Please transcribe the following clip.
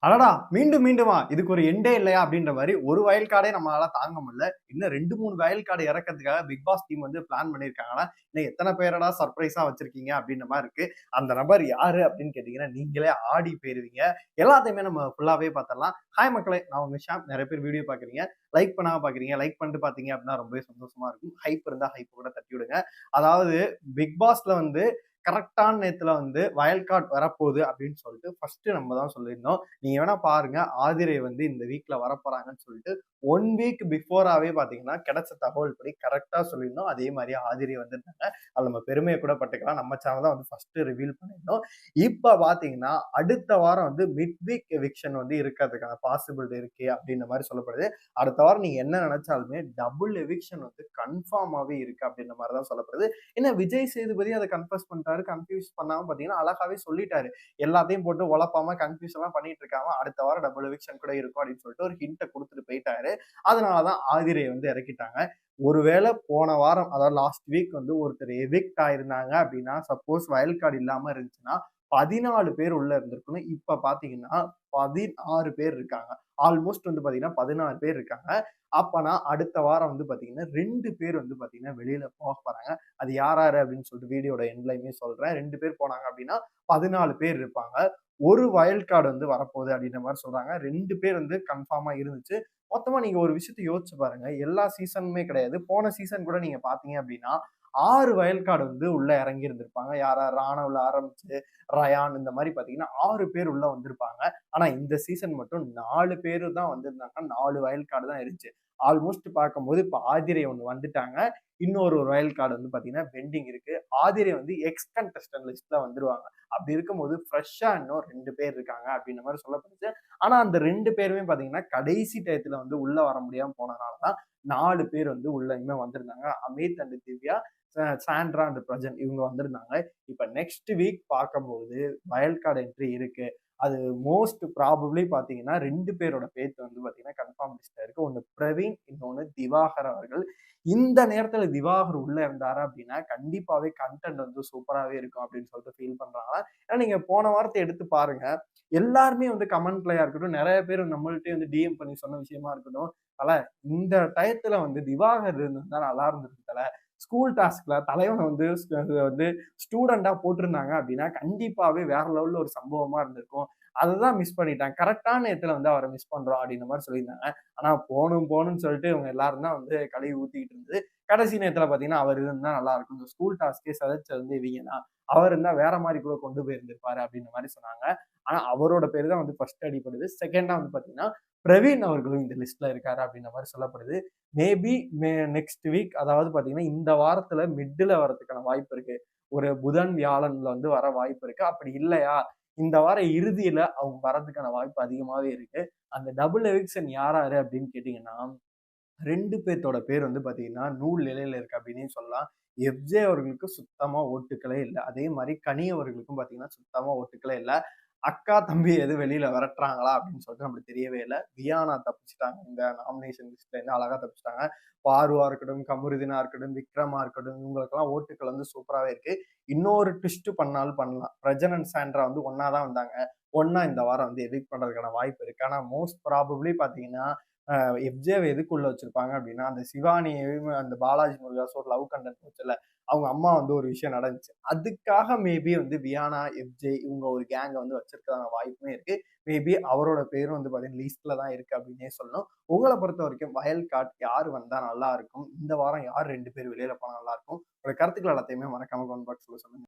அடடா! மீண்டும் மீண்டுமா? இதுக்கு ஒரு எண்டே இல்லையா? அப்படின்ற மாரி ஒரு வயல் கார்டே நம்மளால தாங்க முடியல. இன்னும் 2, 3 வயல் கார்டு இறக்கறதுக்காக பிக் பாஸ் டீம் வந்து பிளான் பண்ணியிருக்காங்கன்னா, இன்னும் எத்தன பேரடா சர்ப்ரைஸா வச்சிருக்கீங்க அப்படின்ற மாரி இருக்கு. அந்த நபர் யாரு அப்படின்னு கேட்டீங்கன்னா, நீங்களே ஆடி போயிருவீங்க. எல்லாத்தையுமே நம்ம ஃபுல்லாவே பார்த்துடலாம். ஹாய் மக்களே! நான் உங்க ஷாம். நெறைய பேர் வீடியோ பார்க்குறீங்க. லைக் பண்ணாம பார்க்குறீங்க. லைக் பண்ணிட்டு பார்த்தீங்க அப்படின்னா ரொம்பவே சந்தோஷமா இருக்கும். ஹைப் இருந்தா ஹைப் கூட தட்டி விடுங்க. அதாவது பிக் பாஸ்ல வந்து கரெக்டான நேரத்துல வந்து வயல் கார்டு வரப்போகுது அப்படின்னு சொல்லிட்டு ஃபர்ஸ்ட் நம்ம தான் சொல்லியிருந்தோம். நீங்க வேணா பாருங்க, ஆதிரை வந்து இந்த வீக்ல வரப்போறாங்கன்னு சொல்லிட்டு 1 வீக் பிஃபோராவே பாத்தீங்கன்னா கிடைச்ச தகவல் படி கரெக்டா சொல்லியிருந்தோம். அதே மாதிரி ஆதிரை வந்திருந்தாங்க. அதுல நம்ம பெருமையை கூட பட்டுக்கலாம். நம்ம சேனல் தான் வந்து ஃபர்ஸ்ட் ரிவீல் பண்ணியிருந்தோம். இப்ப பாத்தீங்கன்னா அடுத்த வாரம் வந்து மிட் வீக் எவிக்ஷன் வந்து இருக்கிறதுக்கான பாசிபிலிட்டி இருக்கு அப்படின்ற மாதிரி சொல்லப்படுது. அடுத்த வாரம் நீங்க என்ன நினைச்சாலுமே டபுள் எவிக்ஷன் வந்து கன்ஃபார்மாவே இருக்கு அப்படின்ற மாதிரி தான் சொல்லப்படுது. ஏன்னா விஜய் சேதுபதி அதை கன்ஃபர்ஸ் பண்ணிட்டாரு. கன்ஃபியூஸ் பண்ணாம பாத்தீங்கன்னா அழகாவே சொல்லிட்டாரு. எல்லாத்தையும் போட்டு உழப்பாம கன்ஃபியூஸ் எல்லாம் பண்ணிட்டு இருக்காம அடுத்த வாரம் டபுள் எவிக்ஷன் கூட இருக்கும் அப்படின்னு சொல்லிட்டு ஒரு ஹிண்ட்டை கொடுத்துட்டு போயிட்டாரு. அதனாலதான் ஆதிரையை வந்து இறக்கிட்டாங்க. ஒருவேளை போன வாரம் அதாவது லாஸ்ட் வீக் வந்து ஒருத்தர் எவிக்ட் ஆயிருந்தாங்க அப்படின்னா, சப்போஸ் வயல் கார்டு இல்லாம இருந்துச்சுன்னா 14 பேர் உள்ள இருந்திருக்கணும். இப்ப பாத்தீங்கன்னா 16 பேர் இருக்காங்க. ஆல்மோஸ்ட் வந்து பாத்தீங்கன்னா 16 பேர் இருக்காங்க. அப்பனா அடுத்த வாரம் வந்து பாத்தீங்கன்னா 2 பேர் வந்து பாத்தீங்கன்னா வெளியில போக போறாங்க. அது யார் யாரு அப்படின்னு சொல்லிட்டு வீடியோட எண்ட்லயுமே சொல்றேன். 2 பேர் போனாங்க அப்படின்னா 14 பேர் இருப்பாங்க. ஒரு வயல் கார்டு வந்து வரப்போகுது அப்படின்ற மாதிரி சொல்றாங்க. 2 பேர் வந்து கன்ஃபார்மா இருந்துச்சு. மொத்தமா நீங்க ஒரு விஷயத்த யோசிச்சு பாருங்க. எல்லா சீசனுமே கிடையாது. போன சீசன் கூட நீங்க பார்த்தீங்க அப்படின்னா 6 வயல் கார்டு வந்து உள்ள இறங்கி இருந்திருப்பாங்க. யாரா ராணவ்ல ஆரம்பிச்சு ரயான் இந்த மாதிரி பார்த்தீங்கன்னா 6 பேர் உள்ள வந்திருப்பாங்க. ஆனா இந்த சீசன் மட்டும் 4 பேரு தான் வந்திருந்தாங்க. 4 வயல் கார்டு தான் இருந்துச்சு. ஆல்மோஸ்ட் பார்க்கும்போது இப்ப ஆதிரை ஒண்ணு வந்துட்டாங்க. இன்னொரு ஒரு வயல் கார்டு வந்து பார்த்தீங்கன்னா பெண்டிங் இருக்கு. ஆதிரை வந்து எக்ஸ் கண்டஸ்டன்ட் லிஸ்ட்ல வந்துருவாங்க. அப்படி இருக்கும்போது ஃப்ரெஷ்ஷா இன்னும் 2 பேர் இருக்காங்க அப்படின்ற மாதிரி சொல்லப்படுது. ஆனா அந்த 2 பேருமே பாத்தீங்கன்னா கடைசி டயத்துல வந்து உள்ள வர முடியாம போனனாலதான் 4 பேர் வந்து உள்ள இன்னும் வந்திருந்தாங்க. Amit and Divya, Sandra and Prajan இவங்க வந்திருந்தாங்க. இப்ப நெக்ஸ்ட் வீக் பார்க்கும்போது வயல் கார்டு என்ட்ரி இருக்கு. அது மோஸ்ட் ப்ராபபிளி பாத்தீங்கன்னா 2 பேரோட பேர் வந்து பாத்தீங்கன்னா கன்ஃபார்ம் லிஸ்ட்ல இருக்கு. ஒன்னு பிரவீன், இன்னொன்னு திவாகர் அவர்கள். இந்த நேரத்துல திவாகர் உள்ள இருந்தாரு அப்படின்னா கண்டிப்பாவே கண்டென்ட் வந்து சூப்பராவே இருக்கும் அப்படின்னு சொல்லிட்டு ஃபீல் பண்றாங்க. ஏன்னா நீங்க போன வாரத்தை எடுத்து பாருங்க. எல்லாருமே வந்து கமெண்ட்லயா இருக்கட்டும், நிறைய பேர் நம்மள்ட்டயே வந்து டிஎம் பண்ணி சொன்ன விஷயமா இருக்கட்டும், தல இந்த டயத்துல வந்து திவாகர் இருந்திருந்தா நல்லா இருந்திருக்கும் தல. ஸ்கூல் டாஸ்க்ல தலைவனை வந்து ஸ்டூடெண்டா போட்டிருந்தாங்க அப்படின்னா கண்டிப்பாவே வேற லெவல்ல ஒரு சம்பவமா இருந்திருக்கும். அததான் மிஸ் பண்ணிட்டாங்க. கரெக்டான நேரத்துல வந்து அவரை மிஸ் பண்றோம் அப்படின்ற மாதிரி சொல்லியிருந்தாங்க. ஆனா போணும்னு சொல்லிட்டு இவங்க எல்லாரும் தான் வந்து கழுவி ஊத்திக்கிட்டு இருந்தது. கடைசி நேரத்துல பாத்தீங்கன்னா அவர் இருந்தா நல்லா இருக்கும். இந்த ஸ்கூல் டாஸ்கே சதைச்சது வந்து இவங்க தான். அவர் இருந்தா வேற மாதிரி கூட கொண்டு போயிருந்திருப்பாரு அப்படின்ற மாதிரி சொன்னாங்க. ஆனா அவரோட பேர் தான் வந்து ஃபர்ஸ்ட் அடிப்படுது. செகண்டா வந்து பாத்தீங்கன்னா பிரவீன் அவர்களும் இந்த லிஸ்ட்ல இருக்காரு அப்படின்ற மாதிரி சொல்லப்படுது. மேபி நெக்ஸ்ட் வீக் அதாவது பாத்தீங்கன்னா இந்த வாரத்துல மிட்ல வரதுக்கான வாய்ப்பு இருக்கு. ஒரு புதன் வியாழன்ல வந்து வர வாய்ப்பு இருக்கு. அப்படி இல்லையா இந்த வார இறுதியில அவங்க வரதுக்கான வாய்ப்பு அதிகமாவே இருக்கு. அந்த டபுள் எவிக்ஷன் யாராரு அப்படின்னு கேட்டீங்கன்னா 2 பேத்தோட பேர் வந்து பாத்தீங்கன்னா நூல் நிலையில இருக்கு அப்படின்னே சொல்லலாம். எஃப்ஜே அவர்களுக்கு சுத்தமா ஓட்டுக்களே இல்ல. அதே மாதிரி கனி அவர்களுக்கும் பாத்தீங்கன்னா சுத்தமா ஓட்டுக்களே இல்ல. அக்கா, தம்பி எதுவும் வெளியில விரட்டுறாங்களா அப்படின்னு சொல்லிட்டு நம்மளுக்கு தெரியவே இல்ல. வியானா தப்பிச்சுட்டாங்க. இந்த நாமினேஷன் லிஸ்ட்ல இருந்து அழகா தப்பிச்சுட்டாங்க. பார்வா இருக்கட்டும், கமருதீனா இருக்கட்டும், விக்ரமா இருக்கட்டும் இவங்களுக்கெல்லாம் ஓட்டுக்கள் வந்து சூப்பராவே இருக்கு. இன்னொரு ட்விஸ்ட் பண்ணாலும் பண்ணலாம். பிரஜன் அண்ட் சாண்ட்ரா வந்து ஒண்ணா தான் வந்தாங்க. ஒண்ணா இந்த வாரம் வந்து எவிக்ட் பண்றதுக்கான வாய்ப்பு இருக்கு. ஆனா மோஸ்ட் ப்ராபபிளி பாத்தீங்கன்னா எஃப்ஜேவை எதுக்குள்ள வச்சிருப்பாங்க அப்படின்னா, அந்த சிவானியையும் அந்த பாலாஜி முருகாஸ் ஒரு லவ் கண்டென்ட் போச்சுல்ல, அவங்க அம்மா வந்து ஒரு விஷயம் நடந்துச்சு. அதுக்காக மேபி வந்து வியானா, எஃப்ஜே இவங்க ஒரு கேங்க வந்து வச்சிருக்கான வாய்ப்புமே இருக்கு. மேபி அவரோட பேரும் வந்து பார்த்தீங்கன்னா லிஸ்ட்ல தான் இருக்கு அப்படின்னே சொல்லணும். உங்கள பொறுத்தவரைக்கும் வயல் கார்ட் யார் வந்தா நல்லா இருக்கும்? இந்த வாரம் யார் 2 பேர் வெளியில போனா நல்லா இருக்கும்? உங்களோட கருத்துக்கள் எல்லாத்தையுமே மறக்காம கமெண்ட் பாக்ஸ்ல சொல்லுங்க.